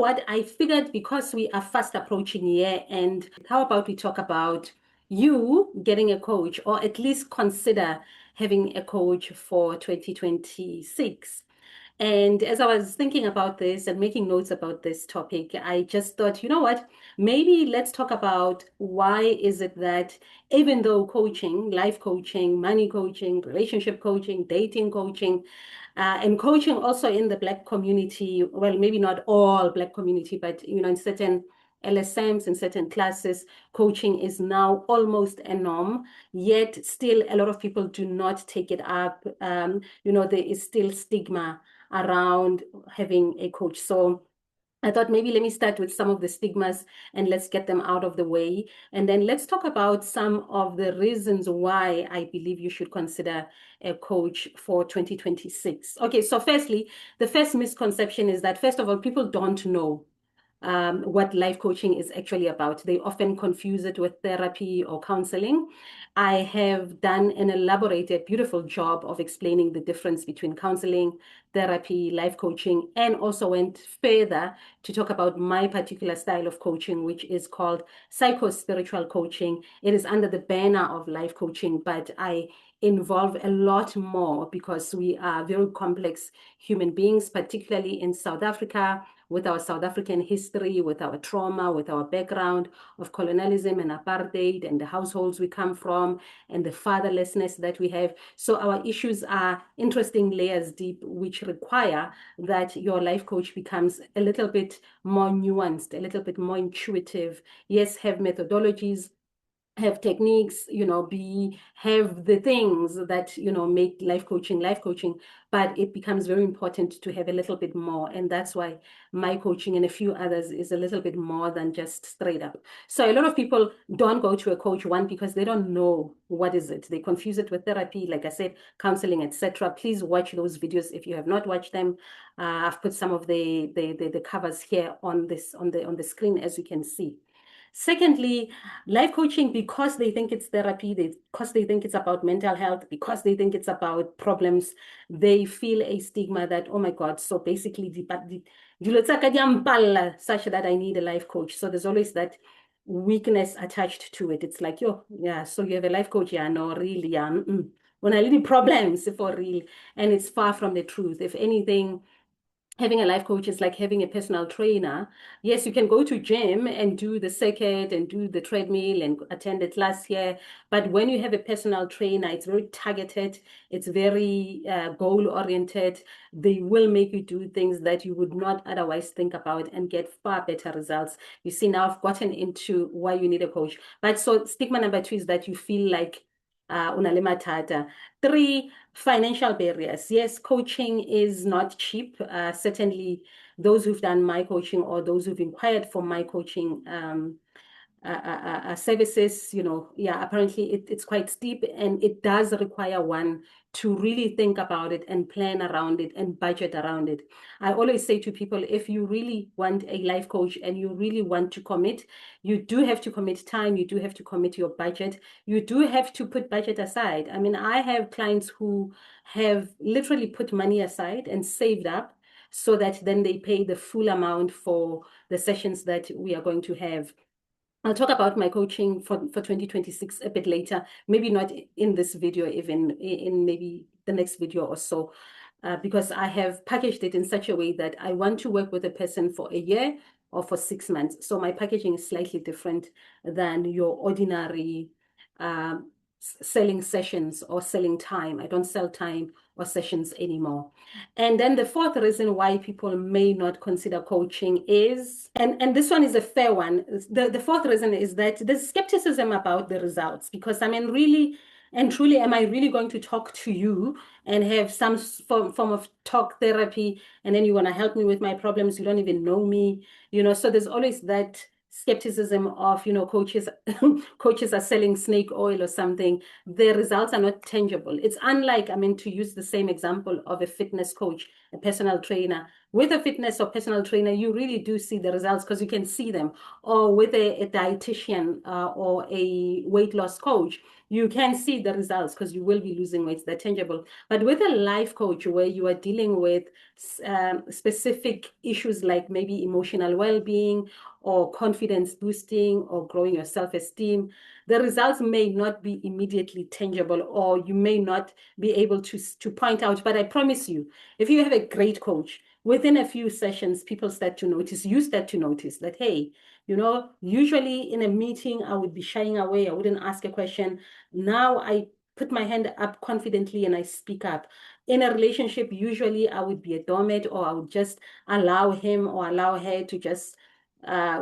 what? I figured because we are fast approaching year end, how about we talk about you getting a coach, or at least consider having a coach for 2026. And as I was thinking about this and making notes about this topic, I just thought, you know what? Maybe let's talk about why is it that even though coaching, life coaching, money coaching, relationship coaching, dating coaching, and coaching also in the Black community, well, maybe not all Black community, but in certain LSMs and certain classes, coaching is now almost a norm. Yet still, a lot of people do not take it up. There is still stigma around having a coach. So I thought maybe let me start with some of the stigmas and let's get them out of the way. And then let's talk about some of the reasons why I believe you should consider a coach for 2026. Okay, so firstly, the first misconception is that, first of all, people don't know what life coaching is actually about. They often confuse it with therapy or counseling. I have done an elaborated, beautiful job of explaining the difference between counseling, therapy, life coaching, and also went further to talk about my particular style of coaching, which is called psycho-spiritual coaching. It is under the banner of life coaching, but I involve a lot more because we are very complex human beings, particularly in South Africa, with our South African history, with our trauma, with our background of colonialism and apartheid and the households we come from and the fatherlessness that we have. So our issues are interesting layers deep, which require that your life coach becomes a little bit more nuanced, a little bit more intuitive. Yes, have methodologies, have techniques, have the things that, make life coaching, but it becomes very important to have a little bit more. And that's why my coaching and a few others is a little bit more than just straight up. So a lot of people don't go to a coach, one, because they don't know what is it. They confuse it with therapy, like I said, counseling, etc. Please watch those videos if you have not watched them. I've put some of the covers here on the screen, as you can see. Secondly, life coaching, because they think it's therapy, because they think it's about mental health, because they think it's about problems, they feel a stigma that, oh my God, so basically, such that I need a life coach. So there's always that weakness attached to it. It's like, yo, yeah, so you have a life coach? Yeah, no, really, yeah. When I need problems for real. And it's far from the truth. If anything, having a life coach is like having a personal trainer. Yes, you can go to gym and do the circuit and do the treadmill and attend a class here. But when you have a personal trainer, it's very targeted. It's very goal-oriented. They will make you do things that you would not otherwise think about and get far better results. You see, now I've gotten into why you need a coach. But so stigma number 2 is that you feel like una le mathata. 3, financial barriers. Yes, coaching is not cheap. Certainly, those who've done my coaching or those who've inquired for my coaching services, yeah, apparently it's quite steep, and it does require one to really think about it and plan around it and budget around it. I always say to people, if you really want a life coach and you really want to commit, you do have to commit time, you do have to commit your budget, you do have to put budget aside. I mean, I have clients who have literally put money aside and saved up so that then they pay the full amount for the sessions that we are going to have. I'll talk about my coaching for 2026 a bit later, maybe not in this video, even in maybe the next video or so, because I have packaged it in such a way that I want to work with a person for a year or for 6 months. So my packaging is slightly different than your ordinary selling sessions or selling time. I don't sell time or sessions anymore. And then the fourth reason why people may not consider coaching is, and this one is a fair one, the fourth reason is that there's skepticism about the results, because I mean, really and truly, am I really going to talk to you and have some form of talk therapy, and then you want to help me with my problems? You don't even know me, so there's always that skepticism of, coaches coaches are selling snake oil or something. The results are not tangible. It's unlike, I mean, to use the same example of a fitness coach, a personal trainer, With a fitness or personal trainer, you really do see the results because you can see them. Or with a dietitian or a weight loss coach, you can see the results because you will be losing weight. They're tangible. But with a life coach where you are dealing with specific issues like maybe emotional well-being or confidence boosting or growing your self-esteem, the results may not be immediately tangible, or you may not be able to point out. But I promise you, if you have a great coach, within a few sessions, people start to notice, you start to notice that, hey, usually in a meeting, I would be shying away. I wouldn't ask a question. Now I put my hand up confidently and I speak up. In a relationship, usually I would be a doormat, or I would just allow him or allow her to just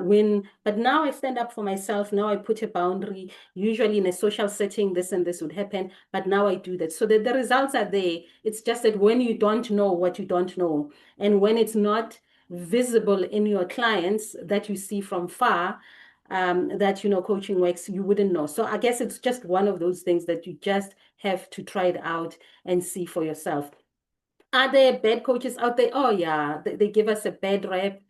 win. But now I stand up for myself. Now I put a boundary. Usually in a social setting, this and this would happen, but now I do that. So that the results are there. It's just that when you don't know what you don't know, and when it's not visible in your clients that you see from far, that coaching works, you wouldn't know. So I guess it's just one of those things that you just have to try it out and see for yourself. Are there bad coaches out there? Oh, yeah, they give us a bad rep.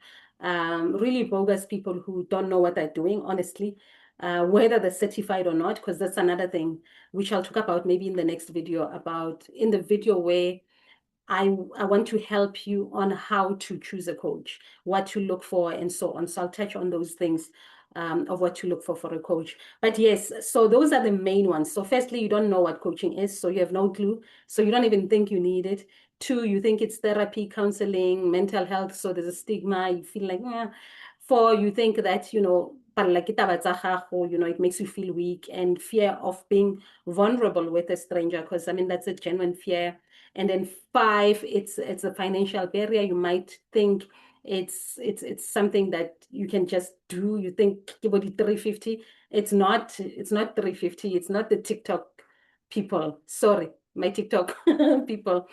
Really bogus people who don't know what they're doing, honestly, whether they're certified or not, because that's another thing which I'll talk about maybe in the next video, about in the video where I want to help you on how to choose a coach, what to look for, and so on. So I'll touch on those things of what to look for a coach. But yes, so those are the main ones. So firstly, you don't know what coaching is, so you have no clue. So you don't even think you need it. Two, you think it's therapy, counseling, mental health. So there's a stigma. You feel like, eh. Four, you think that, it makes you feel weak, and fear of being vulnerable with a stranger, because I mean, that's a genuine fear. And then five, it's a financial barrier. You might think it's something that you can just do. You think about 350. It's not 350. It's not the TikTok people. Sorry, my TikTok people.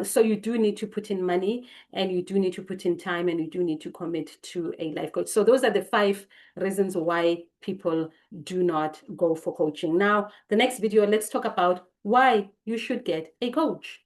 So you do need to put in money, and you do need to put in time, and you do need to commit to a life coach. So those are the 5 reasons why people do not go for coaching. Now, the next video, let's talk about why you should get a coach.